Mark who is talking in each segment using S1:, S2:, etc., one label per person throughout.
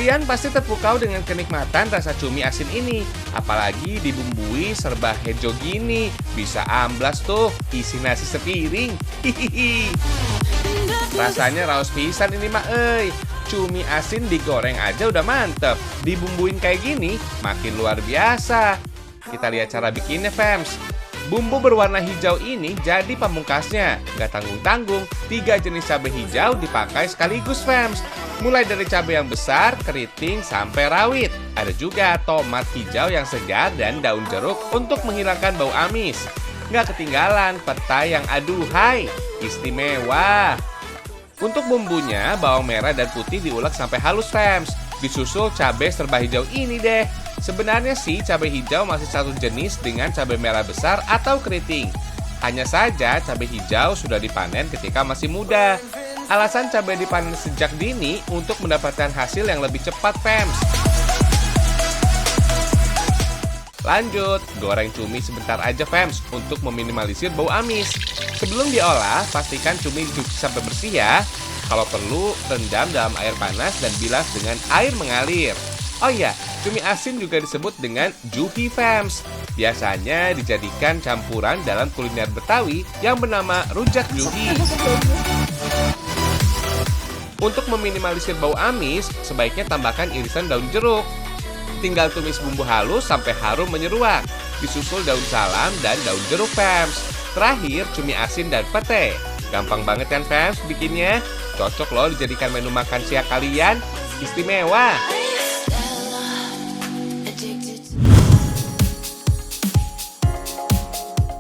S1: Kalian pasti terpukau dengan kenikmatan rasa cumi asin ini. Apalagi dibumbui serba hijau gini. Bisa amblas tuh, isi nasi sepiring. Hihihi. Rasanya raos pisan ini mah Cumi asin digoreng aja udah mantep. Dibumbuin kayak gini, makin luar biasa. Kita lihat cara bikinnya, fams. Bumbu berwarna hijau ini jadi pamungkasnya. Gak tanggung-tanggung, 3 jenis cabai hijau dipakai sekaligus, fams. Mulai dari cabai yang besar, keriting, sampai rawit. Ada juga tomat hijau yang segar dan daun jeruk untuk menghilangkan bau amis. Gak ketinggalan petai yang aduhai, istimewa. Untuk bumbunya, bawang merah dan putih diulek sampai halus, fams. Disusul cabai serba hijau ini deh. Sebenarnya sih cabai hijau masih satu jenis dengan cabai merah besar atau keriting. Hanya saja cabai hijau sudah dipanen ketika masih muda. Alasan cabai dipanen sejak dini untuk mendapatkan hasil yang lebih cepat, fams. Lanjut, goreng cumi sebentar aja, fams, untuk meminimalisir bau amis. Sebelum diolah, pastikan cumi dicuci sampai bersih ya. Kalau perlu, rendam dalam air panas dan bilas dengan air mengalir. Oh iya, cumi asin juga disebut dengan juhi, fams. Biasanya dijadikan campuran dalam kuliner Betawi yang bernama rujak juhi. Untuk meminimalisir bau amis, sebaiknya tambahkan irisan daun jeruk. Tinggal tumis bumbu halus sampai harum menyeruak. Disusul daun salam dan daun jeruk, fams. Terakhir, cumi asin dan pete. Gampang banget kan, fams, bikinnya? Cocok loh dijadikan menu makan siang kalian. Istimewa.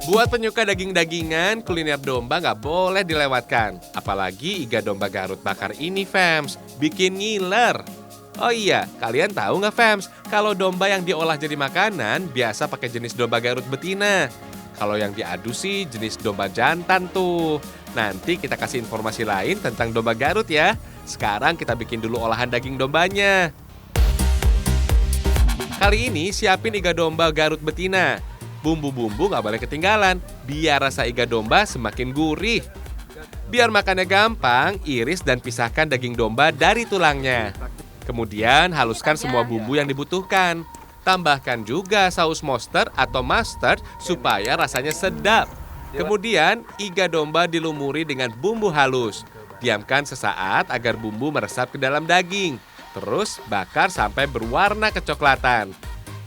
S1: Buat penyuka daging-dagingan, kuliner domba nggak boleh dilewatkan. Apalagi iga domba Garut bakar ini, fams. Bikin ngiler. Oh iya, kalian tahu nggak, fams? Kalau domba yang diolah jadi makanan, biasa pakai jenis domba Garut betina. Kalau yang diadu sih jenis domba jantan tuh. Nanti kita kasih informasi lain tentang domba Garut ya. Sekarang kita bikin dulu olahan daging dombanya. Kali ini siapin iga domba Garut betina. Bumbu-bumbu nggak boleh ketinggalan, biar rasa iga domba semakin gurih. Biar makannya gampang, iris dan pisahkan daging domba dari tulangnya. Kemudian haluskan semua bumbu yang dibutuhkan. Tambahkan juga saus monster atau mustard supaya rasanya sedap. Kemudian iga domba dilumuri dengan bumbu halus. Diamkan sesaat agar bumbu meresap ke dalam daging. Terus bakar sampai berwarna kecoklatan.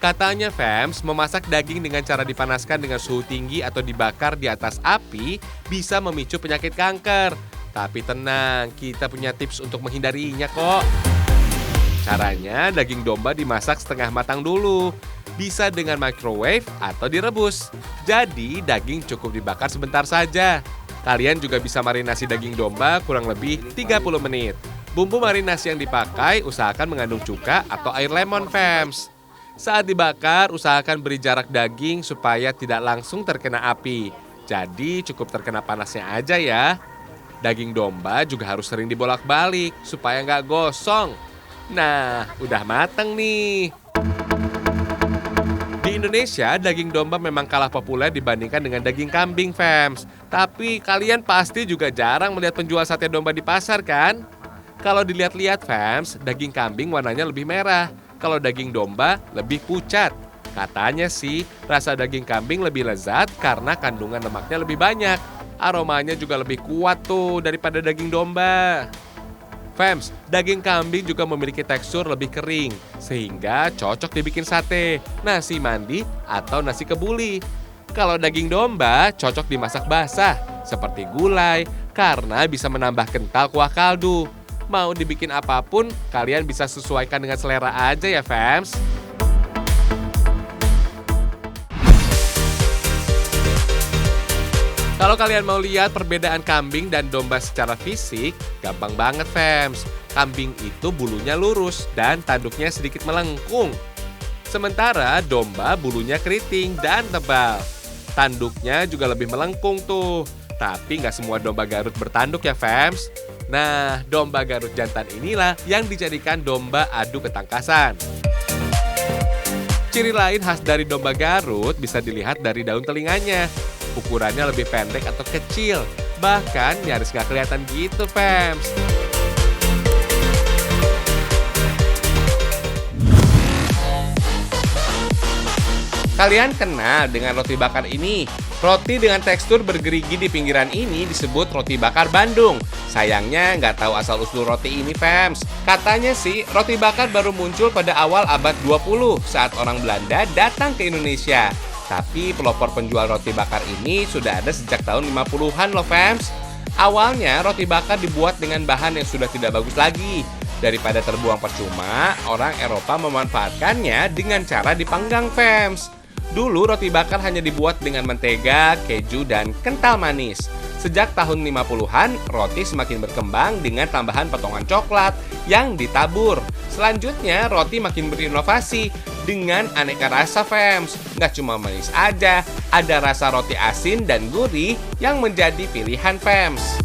S1: Katanya, fams, memasak daging dengan cara dipanaskan dengan suhu tinggi atau dibakar di atas api bisa memicu penyakit kanker. Tapi tenang, kita punya tips untuk menghindarinya kok. Caranya, daging domba dimasak setengah matang dulu. Bisa dengan microwave atau direbus. Jadi, daging cukup dibakar sebentar saja. Kalian juga bisa marinasi daging domba kurang lebih 30 menit. Bumbu marinasi yang dipakai usahakan mengandung cuka atau air lemon, fams. Saat dibakar, usahakan beri jarak daging supaya tidak langsung terkena api. Jadi cukup terkena panasnya aja ya. Daging domba juga harus sering dibolak-balik supaya nggak gosong. Nah, udah mateng nih. Di Indonesia, daging domba memang kalah populer dibandingkan dengan daging kambing, fams. Tapi kalian pasti juga jarang melihat penjual sate domba di pasar kan? Kalau dilihat-lihat, fams, daging kambing warnanya lebih merah. Kalau daging domba lebih pucat. Katanya sih, rasa daging kambing lebih lezat karena kandungan lemaknya lebih banyak. Aromanya juga lebih kuat tuh daripada daging domba. Fams, daging kambing juga memiliki tekstur lebih kering, sehingga cocok dibikin sate, nasi mandi, atau nasi kebuli. Kalau daging domba cocok dimasak basah, seperti gulai, karena bisa menambah kental kuah kaldu. Mau dibikin apapun, kalian bisa sesuaikan dengan selera aja ya, fams. Kalau kalian mau lihat perbedaan kambing dan domba secara fisik, gampang banget, fams. Kambing itu bulunya lurus dan tanduknya sedikit melengkung. Sementara domba bulunya keriting dan tebal. Tanduknya juga lebih melengkung tuh. Tapi nggak semua domba Garut bertanduk ya, fams. Nah, domba Garut jantan inilah yang dijadikan domba adu ketangkasan. Ciri lain khas dari domba Garut bisa dilihat dari daun telinganya. Ukurannya lebih pendek atau kecil, bahkan nyaris nggak kelihatan gitu, fams. Kalian kenal dengan roti bakar ini? Roti dengan tekstur bergerigi di pinggiran ini disebut roti bakar Bandung. Sayangnya nggak tahu asal-usul roti ini, fams. Katanya sih, roti bakar baru muncul pada awal abad 20 saat orang Belanda datang ke Indonesia. Tapi pelopor penjual roti bakar ini sudah ada sejak tahun 50-an loh, fams. Awalnya roti bakar dibuat dengan bahan yang sudah tidak bagus lagi. Daripada terbuang percuma, orang Eropa memanfaatkannya dengan cara dipanggang, fams. Dulu roti bakar hanya dibuat dengan mentega, keju, dan kental manis. Sejak tahun 50-an, roti semakin berkembang dengan tambahan potongan coklat yang ditabur. Selanjutnya, roti makin berinovasi dengan aneka rasa, fams. Nggak cuma manis aja, ada rasa roti asin dan gurih yang menjadi pilihan, fams.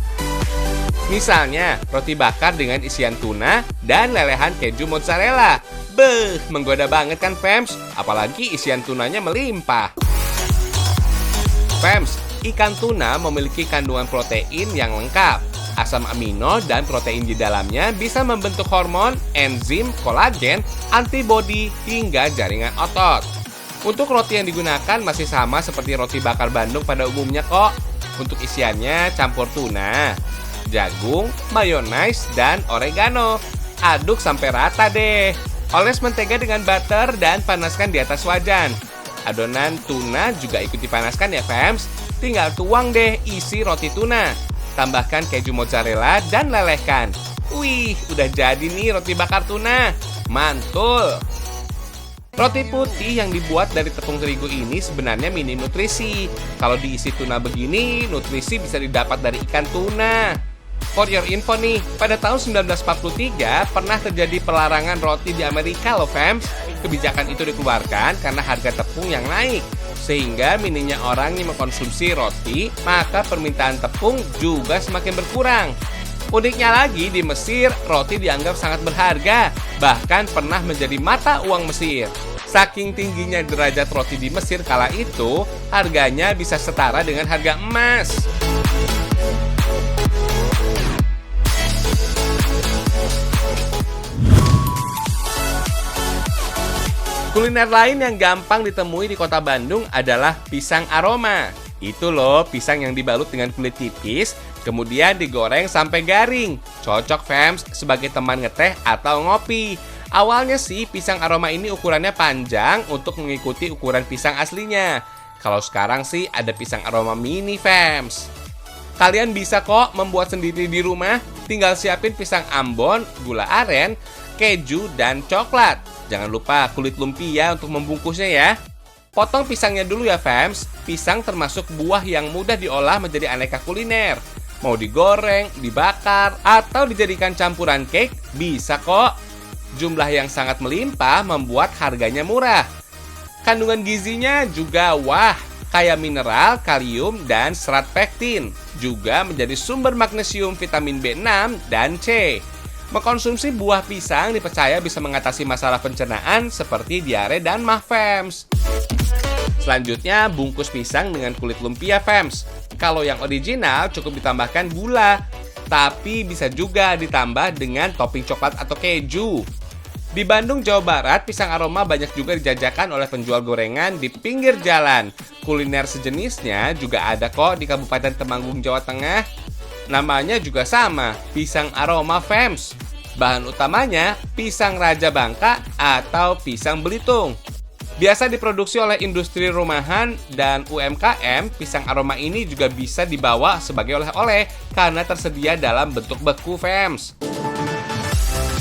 S1: Misalnya, roti bakar dengan isian tuna dan lelehan keju mozzarella. Beuh, menggoda banget kan, fams? Apalagi isian tunanya melimpah. Fams, ikan tuna memiliki kandungan protein yang lengkap. Asam amino dan protein di dalamnya bisa membentuk hormon, enzim, kolagen, antibodi, hingga jaringan otot. Untuk roti yang digunakan masih sama seperti roti bakar Bandung pada umumnya kok. Untuk isiannya campur tuna, jagung, mayonaise, dan oregano. Aduk sampai rata deh. Oles mentega dengan butter dan panaskan di atas wajan. Adonan tuna juga ikut dipanaskan ya, fams. Tinggal tuang deh isi roti tuna. Tambahkan keju mozzarella dan lelehkan. Wih, udah jadi nih roti bakar tuna. Mantul! Roti putih yang dibuat dari tepung terigu ini sebenarnya minim nutrisi. Kalau diisi tuna begini, nutrisi bisa didapat dari ikan tuna. For your info nih, pada tahun 1943 pernah terjadi pelarangan roti di Amerika loh, fams. Kebijakan itu dikeluarkan karena harga tepung yang naik. Sehingga minimnya orang yang mengkonsumsi roti, maka permintaan tepung juga semakin berkurang. Uniknya lagi, di Mesir, roti dianggap sangat berharga. Bahkan pernah menjadi mata uang Mesir. Saking tingginya derajat roti di Mesir kala itu, harganya bisa setara dengan harga emas. Kuliner lain yang gampang ditemui di kota Bandung adalah pisang aroma. Itu loh, pisang yang dibalut dengan kulit tipis, kemudian digoreng sampai garing. Cocok, fams, sebagai teman ngeteh atau ngopi. Awalnya sih, pisang aroma ini ukurannya panjang untuk mengikuti ukuran pisang aslinya. Kalau sekarang sih ada pisang aroma mini, fams. Kalian bisa kok membuat sendiri di rumah. Tinggal siapin pisang ambon, gula aren, keju, dan coklat. Jangan lupa kulit lumpia untuk membungkusnya ya. Potong pisangnya dulu ya, fams. Pisang termasuk buah yang mudah diolah menjadi aneka kuliner. Mau digoreng, dibakar, atau dijadikan campuran cake, bisa kok. Jumlah yang sangat melimpah membuat harganya murah. Kandungan gizinya juga wah, kaya mineral, kalium, dan serat pektin. Juga menjadi sumber magnesium, vitamin B6, dan C. Mengkonsumsi buah pisang dipercaya bisa mengatasi masalah pencernaan seperti diare dan mah, fams. Selanjutnya, bungkus pisang dengan kulit lumpia, fams. Kalau yang original cukup ditambahkan gula, tapi bisa juga ditambah dengan topping coklat atau keju. Di Bandung, Jawa Barat, pisang aroma banyak juga dijajakan oleh penjual gorengan di pinggir jalan. Kuliner sejenisnya juga ada kok di Kabupaten Temanggung, Jawa Tengah. Namanya juga sama, pisang aroma, fams. Bahan utamanya pisang Raja Bangka atau pisang Belitung. Biasa diproduksi oleh industri rumahan dan UMKM, pisang aroma ini juga bisa dibawa sebagai oleh-oleh karena tersedia dalam bentuk beku, fams.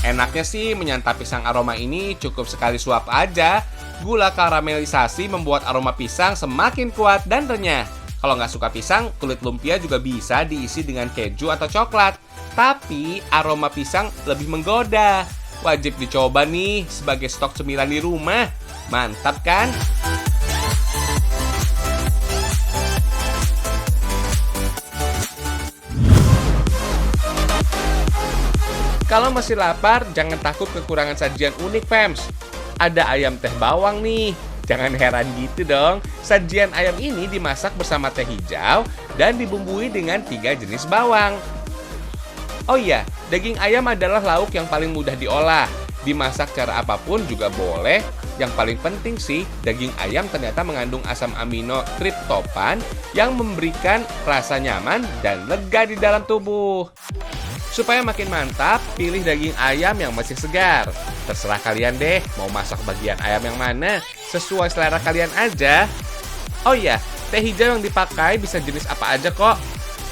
S1: Enaknya sih menyantap pisang aroma ini cukup sekali suap aja. Gula karamelisasi membuat aroma pisang semakin kuat dan renyah. Kalau nggak suka pisang, kulit lumpia juga bisa diisi dengan keju atau coklat. Tapi aroma pisang lebih menggoda. Wajib dicoba nih sebagai stok cemilan di rumah. Mantap kan? Kalau masih lapar, jangan takut kekurangan sajian unik, fams. Ada ayam teh bawang nih. Jangan heran gitu dong, sajian ayam ini dimasak bersama teh hijau dan dibumbui dengan 3 jenis bawang. Oh iya, daging ayam adalah lauk yang paling mudah diolah. Dimasak cara apapun juga boleh, Yang paling penting sih, daging ayam ternyata mengandung asam amino triptofan yang memberikan rasa nyaman dan lega di dalam tubuh. Supaya makin mantap, pilih daging ayam yang masih segar. Terserah kalian deh, mau masak bagian ayam yang mana, sesuai selera kalian aja. Oh iya, teh hijau yang dipakai bisa jenis apa aja kok.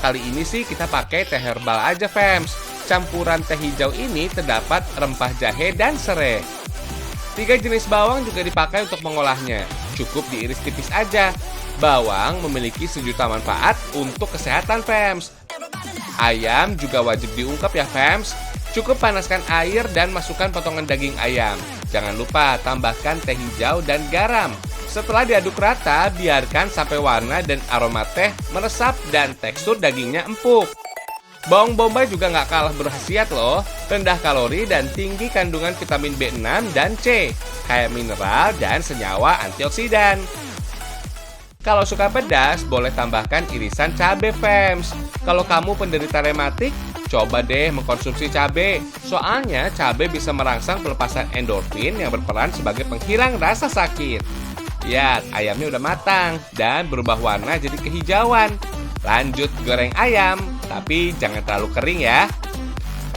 S1: Kali ini sih kita pakai teh herbal aja, fams. Campuran teh hijau ini terdapat rempah jahe dan serai. 3 jenis bawang juga dipakai untuk mengolahnya. Cukup diiris tipis aja. Bawang memiliki sejuta manfaat untuk kesehatan, fams. Ayam juga wajib diungkep ya, fams. Cukup panaskan air dan masukkan potongan daging ayam. Jangan lupa tambahkan teh hijau dan garam. Setelah diaduk rata, biarkan sampai warna dan aroma teh meresap dan tekstur dagingnya empuk. Bawang bombay juga nggak kalah berkhasiat loh. Rendah kalori dan tinggi kandungan vitamin B6 dan C, kayak mineral dan senyawa antioksidan. Kalau suka pedas, boleh tambahkan irisan cabai, fams. Kalau kamu penderita rematik, coba deh mengkonsumsi cabai. Soalnya cabai bisa merangsang pelepasan endorfin yang berperan sebagai penghilang rasa sakit. Lihat, ayamnya udah matang dan berubah warna jadi kehijauan. Lanjut goreng ayam, tapi jangan terlalu kering ya.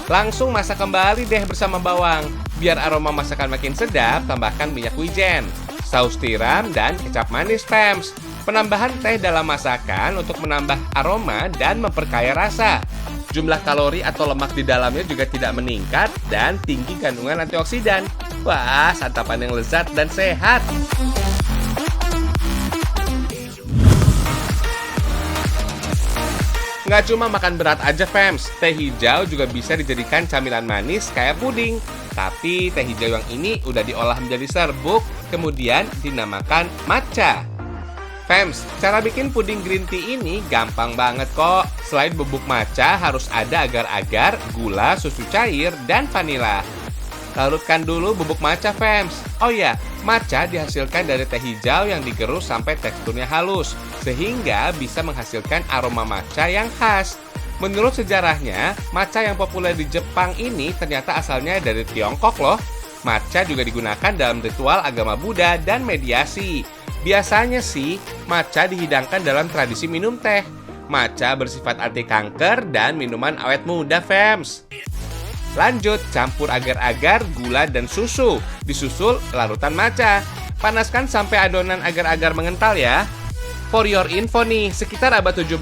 S1: Langsung masak kembali deh bersama bawang. Biar aroma masakan makin sedap, tambahkan minyak wijen, saus tiram, dan kecap manis, fams. Penambahan teh dalam masakan untuk menambah aroma dan memperkaya rasa. Jumlah kalori atau lemak di dalamnya juga tidak meningkat dan tinggi kandungan antioksidan. Wah, santapan yang lezat dan sehat. Nggak cuma makan berat aja, fams. Teh hijau juga bisa dijadikan camilan manis kayak puding. Tapi teh hijau yang ini udah diolah menjadi serbuk, kemudian dinamakan matcha. Fams, cara bikin puding green tea ini gampang banget kok. Selain bubuk matcha, harus ada agar-agar, gula, susu cair, dan vanila. Larutkan dulu bubuk matcha, fams. Oh ya, matcha dihasilkan dari teh hijau yang digerus sampai teksturnya halus, sehingga bisa menghasilkan aroma matcha yang khas. Menurut sejarahnya, matcha yang populer di Jepang ini ternyata asalnya dari Tiongkok loh. Matcha juga digunakan dalam ritual agama Buddha dan mediasi. Biasanya sih, matcha dihidangkan dalam tradisi minum teh. Matcha bersifat anti kanker dan minuman awet muda, fams. Lanjut, campur agar-agar, gula, dan susu. Disusul larutan matcha. Panaskan sampai adonan agar-agar mengental ya. For your info nih, sekitar abad 17,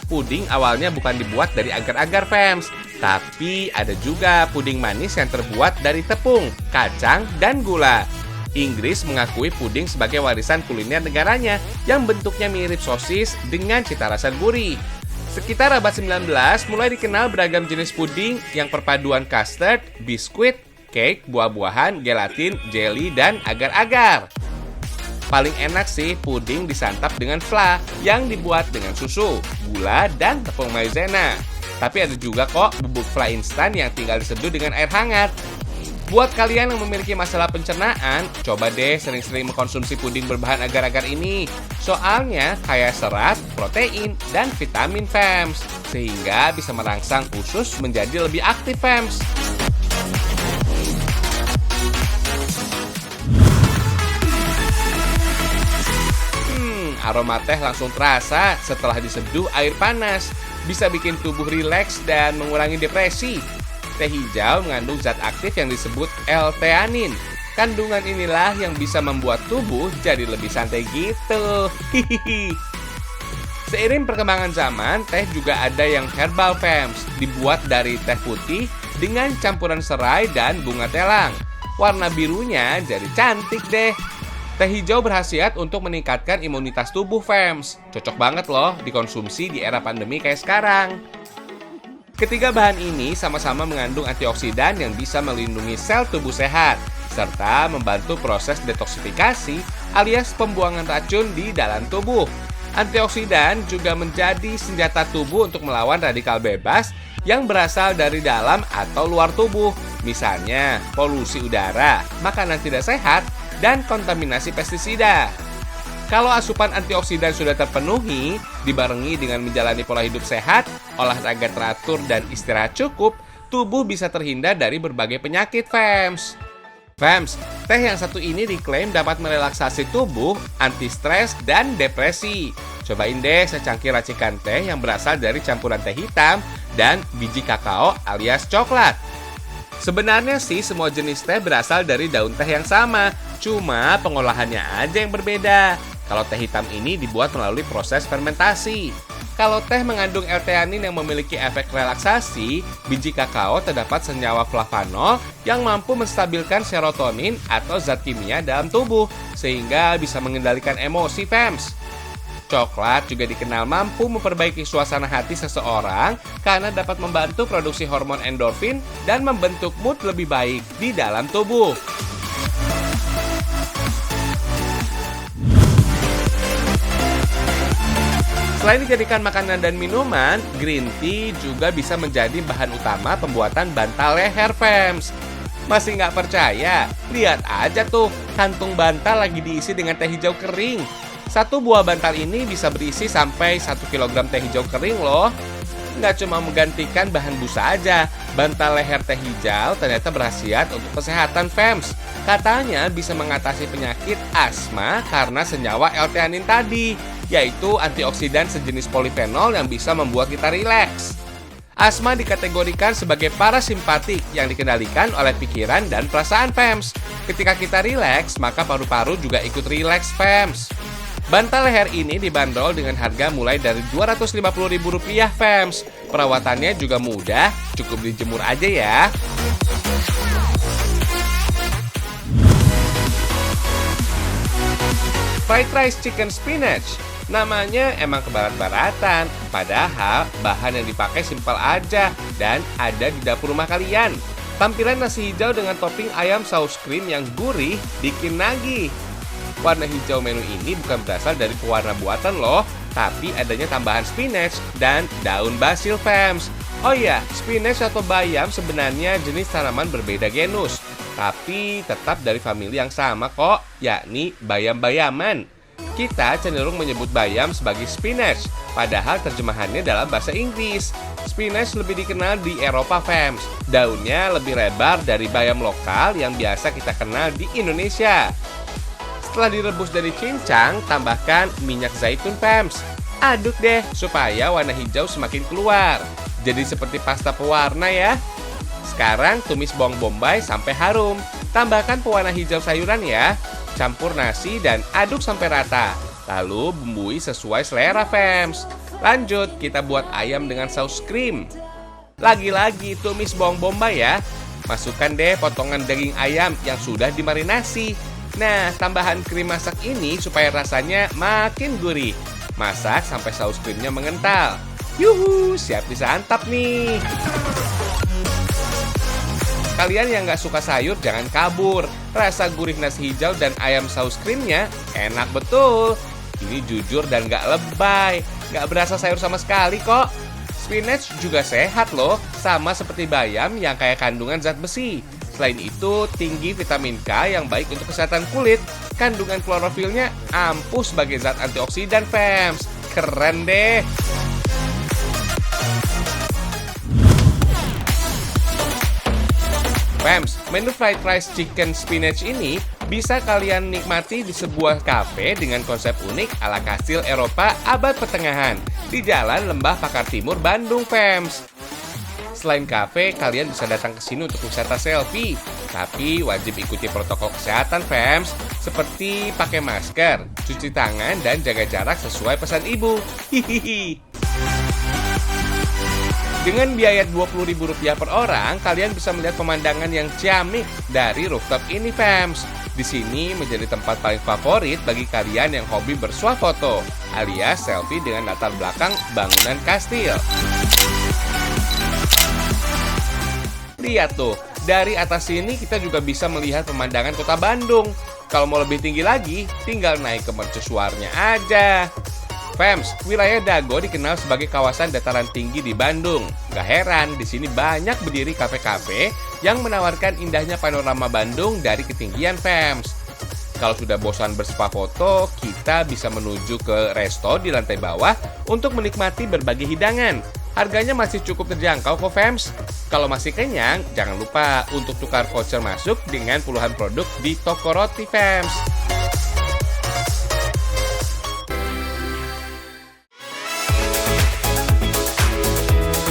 S1: puding awalnya bukan dibuat dari agar-agar, fams. Tapi ada juga puding manis yang terbuat dari tepung, kacang, dan gula. Inggris mengakui puding sebagai warisan kuliner negaranya yang bentuknya mirip sosis dengan cita rasa gurih. Sekitar abad 19, mulai dikenal beragam jenis puding yang perpaduan custard, biskuit, cake, buah-buahan, gelatin, jelly, dan agar-agar. Paling enak sih puding disantap dengan fla yang dibuat dengan susu, gula, dan tepung maizena. Tapi ada juga kok bubuk fla instan yang tinggal diseduh dengan air hangat. Buat kalian yang memiliki masalah pencernaan, coba deh sering-sering mengkonsumsi puding berbahan agar-agar ini. Soalnya kaya serat, protein, dan vitamin, fams. Sehingga bisa merangsang usus menjadi lebih aktif, fams. Aroma teh langsung terasa setelah diseduh air panas. Bisa bikin tubuh rileks dan mengurangi depresi. Teh hijau mengandung zat aktif yang disebut L-theanin. Kandungan inilah yang bisa membuat tubuh jadi lebih santai gitu. Seiring perkembangan zaman, teh juga ada yang herbal, fams. Dibuat dari teh putih dengan campuran serai dan bunga telang. Warna birunya jadi cantik deh. Teh hijau berkhasiat untuk meningkatkan imunitas tubuh, fams. Cocok banget loh dikonsumsi di era pandemi kayak sekarang. Ketiga bahan ini sama-sama mengandung antioksidan yang bisa melindungi sel tubuh sehat, serta membantu proses detoksifikasi alias pembuangan racun di dalam tubuh. Antioksidan juga menjadi senjata tubuh untuk melawan radikal bebas yang berasal dari dalam atau luar tubuh. Misalnya, polusi udara, makanan tidak sehat, dan kontaminasi pestisida. Kalau asupan antioksidan sudah terpenuhi, dibarengi dengan menjalani pola hidup sehat, olahraga teratur, dan istirahat cukup, tubuh bisa terhindar dari berbagai penyakit, fams. Fams, teh yang satu ini diklaim dapat merelaksasi tubuh, anti stres, dan depresi. Cobain deh secangkir racikan teh yang berasal dari campuran teh hitam dan biji kakao alias coklat. Sebenarnya sih semua jenis teh berasal dari daun teh yang sama, cuma pengolahannya aja yang berbeda. Kalau teh hitam ini dibuat melalui proses fermentasi. Kalau teh mengandung L-theanin yang memiliki efek relaksasi, biji kakao terdapat senyawa flavanol yang mampu menstabilkan serotonin atau zat kimia dalam tubuh, sehingga bisa mengendalikan emosi, Fams. Coklat juga dikenal mampu memperbaiki suasana hati seseorang karena dapat membantu produksi hormon endorfin dan membentuk mood lebih baik di dalam tubuh. Selain dijadikan makanan dan minuman, green tea juga bisa menjadi bahan utama pembuatan bantal leher, Fams. Masih nggak percaya? Lihat aja tuh, kantung bantal lagi diisi dengan teh hijau kering. Satu buah bantal ini bisa berisi sampai 1 kg teh hijau kering loh. Nggak cuma menggantikan bahan busa aja, bantal leher teh hijau ternyata berkhasiat untuk kesehatan, Fams. Katanya bisa mengatasi penyakit asma karena senyawa L-theanin tadi, yaitu antioksidan sejenis polifenol yang bisa membuat kita rileks. Asma dikategorikan sebagai parasimpatik yang dikendalikan oleh pikiran dan perasaan, Fams. Ketika kita rileks, maka paru-paru juga ikut rileks, Fams. Bantal leher ini dibanderol dengan harga mulai dari Rp250.000, Fams. Perawatannya juga mudah, cukup dijemur aja ya. Fried rice chicken spinach. Namanya emang kebarat-baratan, padahal bahan yang dipakai simpel aja dan ada di dapur rumah kalian. Tampilan nasi hijau dengan topping ayam saus krim yang gurih bikin nagih. Warna hijau menu ini bukan berasal dari pewarna buatan loh, tapi adanya tambahan spinach dan daun basil, Fams. Oh iya, spinach atau bayam sebenarnya jenis tanaman berbeda genus, tapi tetap dari famili yang sama kok, yakni bayam-bayaman. Kita cenderung menyebut bayam sebagai spinach, padahal terjemahannya dalam bahasa Inggris. Spinach lebih dikenal di Eropa, Fams. Daunnya lebih lebar dari bayam lokal yang biasa kita kenal di Indonesia. Setelah direbus dari cincang, tambahkan minyak zaitun, Fams. Aduk deh supaya warna hijau semakin keluar. Jadi seperti pasta pewarna ya. Sekarang tumis bawang bombay sampai harum. Tambahkan pewarna hijau sayuran ya. Campur nasi dan aduk sampai rata. Lalu bumbui sesuai selera, Fams. Lanjut, kita buat ayam dengan saus krim. Lagi-lagi tumis bawang bombay ya. Masukkan deh potongan daging ayam yang sudah dimarinasi. Nah, tambahan krim masak ini supaya rasanya makin gurih. Masak sampai saus krimnya mengental. Yuhu, siap disantap nih. Kalian yang nggak suka sayur jangan kabur. Rasa gurih nasi hijau dan ayam saus krimnya enak betul. Ini jujur dan nggak lebay. Nggak berasa sayur sama sekali kok. Spinach juga sehat loh, sama seperti bayam yang kaya kandungan zat besi. Selain itu, tinggi vitamin K yang baik untuk kesehatan kulit. Kandungan klorofilnya ampuh sebagai zat antioksidan, Fams. Keren deh. Fams, menu fried rice chicken spinach ini bisa kalian nikmati di sebuah kafe dengan konsep unik ala kastil Eropa abad pertengahan di Jalan Lembah Pakar Timur, Bandung, Fams. Selain kafe, kalian bisa datang ke sini untuk wisata selfie, tapi wajib ikuti protokol kesehatan, Fams, seperti pakai masker, cuci tangan, dan jaga jarak sesuai pesan ibu. Hihihi. Dengan biaya Rp20.000 per orang, kalian bisa melihat pemandangan yang ciamik dari rooftop ini, Fams. Di sini menjadi tempat paling favorit bagi kalian yang hobi bersuah foto, alias selfie dengan latar belakang bangunan kastil. Lihat tuh, dari atas sini kita juga bisa melihat pemandangan kota Bandung. Kalau mau lebih tinggi lagi, tinggal naik ke mercusuarnya aja. Fams, wilayah Dago dikenal sebagai kawasan dataran tinggi di Bandung. Gak heran, di sini banyak berdiri kafe-kafe yang menawarkan indahnya panorama Bandung dari ketinggian, Fams. Kalau sudah bosan bersuah foto, kita bisa menuju ke resto di lantai bawah untuk menikmati berbagai hidangan. Harganya masih cukup terjangkau kok, Fems. Kalau masih kenyang, jangan lupa untuk tukar voucher masuk dengan puluhan produk di toko roti, Fems.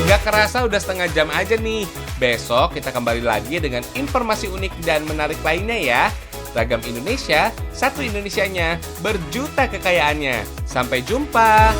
S1: Gak kerasa udah setengah jam aja nih. Besok kita kembali lagi dengan informasi unik dan menarik lainnya ya. Ragam Indonesia, satu Indonesianya, berjuta kekayaannya. Sampai jumpa.